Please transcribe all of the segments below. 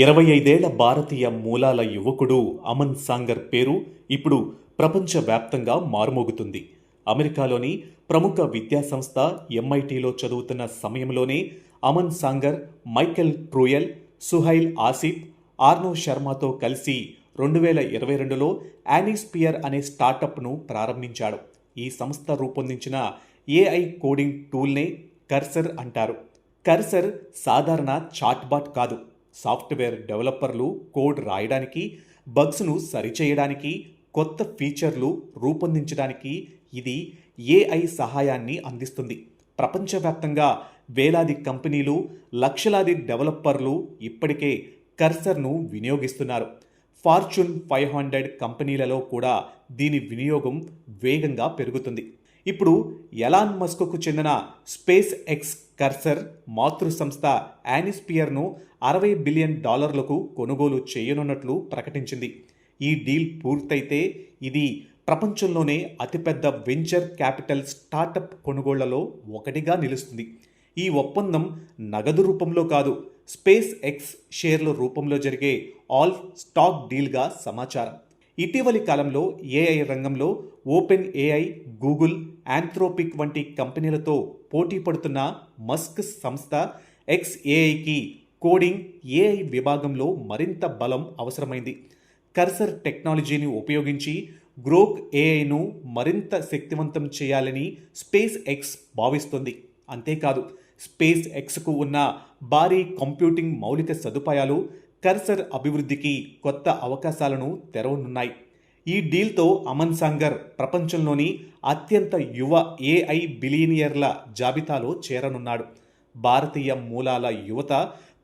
25 ఏళ్ల భారతీయ మూలాల యువకుడు అమన్ సాంగర్ పేరు ఇప్పుడు ప్రపంచవ్యాప్తంగా మారుమోగుతుంది. అమెరికాలోని ప్రముఖ విద్యాసంస్థ ఎంఐటిలో చదువుతున్న సమయంలోనే అమన్ సాంగర్ మైకెల్ ట్రూయల్, సుహైల్ ఆసిఫ్, ఆర్నో శర్మతో కలిసి 2022లో యానిస్పియర్ అనే స్టార్టప్ను ప్రారంభించాడు. ఈ సంస్థ రూపొందించిన ఏఐ కోడింగ్ టూల్నే కర్సర్ అంటారు. కర్సర్ సాధారణ చాట్బాట్ కాదు. సాఫ్ట్వేర్ డెవలపర్లు కోడ్ రాయడానికి, బగ్స్ను సరిచేయడానికి, కొత్త ఫీచర్లు రూపొందించడానికి ఇది ఏఐ సహాయాన్ని అందిస్తుంది. ప్రపంచవ్యాప్తంగా వేలాది కంపెనీలు, లక్షలాది డెవలపర్లు ఇప్పటికే కర్సర్ను వినియోగిస్తున్నారు. ఫార్చ్యూన్ 500 కంపెనీలలో కూడా దీని వినియోగం వేగంగా పెరుగుతుంది. ఇప్పుడు ఎలాన్ మస్క్కు చెందిన స్పేస్ ఎక్స్ కర్సర్ మాతృ సంస్థ యానిస్పియర్ను $60 బిలియన్ కొనుగోలు చేయనున్నట్లు ప్రకటించింది. ఈ డీల్ పూర్తయితే ఇది ప్రపంచంలోనే అతిపెద్ద వెంచర్ క్యాపిటల్ స్టార్టప్ కొనుగోళ్లలో ఒకటిగా నిలుస్తుంది. ఈ ఒప్పందం నగదు రూపంలో కాదు, స్పేస్ ఎక్స్ షేర్ల రూపంలో జరిగే ఆల్ స్టాక్ డీల్గా సమాచారం. ఇటీవలి కాలంలో ఏఐ రంగంలో ఓపెన్ ఏఐ, గూగుల్, ఆంథ్రోపిక్ వంటి కంపెనీలతో పోటీ పడుతున్న మస్క్ సంస్థ ఎక్స్ఏఐకి కోడింగ్, ఏఐ విభాగంలో మరింత బలం అవసరమైంది. కర్సర్ టెక్నాలజీని ఉపయోగించి గ్రోక్ ఏఐను మరింత శక్తివంతం చేయాలని స్పేస్ ఎక్స్ భావిస్తుంది. అంతేకాదు, స్పేస్ ఎక్స్కు ఉన్న భారీ కంప్యూటింగ్ మౌలిక సదుపాయాలు కర్సర్ అభివృద్ధికి కొత్త అవకాశాలను తెరవనున్నాయి. ఈ డీల్తో అమన్ సాంగర్ ప్రపంచంలోని అత్యంత యువ ఏఐ బిలియనియర్ల జాబితాలో చేరనున్నాడు. భారతీయ మూలాల యువత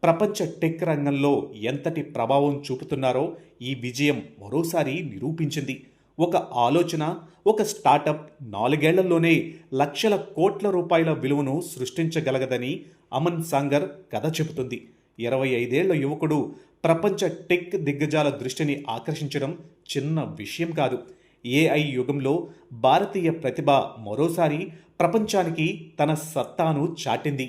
ప్రపంచ టెక్ రంగంలో ఎంతటి ప్రభావం చూపుతున్నారో ఈ విజయం మరోసారి నిరూపించింది. ఒక ఆలోచన, ఒక స్టార్టప్ 4 ఏళ్లలోనే లక్షల కోట్ల రూపాయల విలువను సృష్టించగలగదని అమన్ సాంగర్ కథ చెబుతుంది. 25 ఏళ్ల యువకుడు ప్రపంచ టెక్ దిగ్గజాల దృష్టిని ఆకర్షించడం చిన్న విషయం కాదు. ఏఐ యుగంలో భారతీయ ప్రతిభ మరోసారి ప్రపంచానికి తన సత్తాను చాటింది.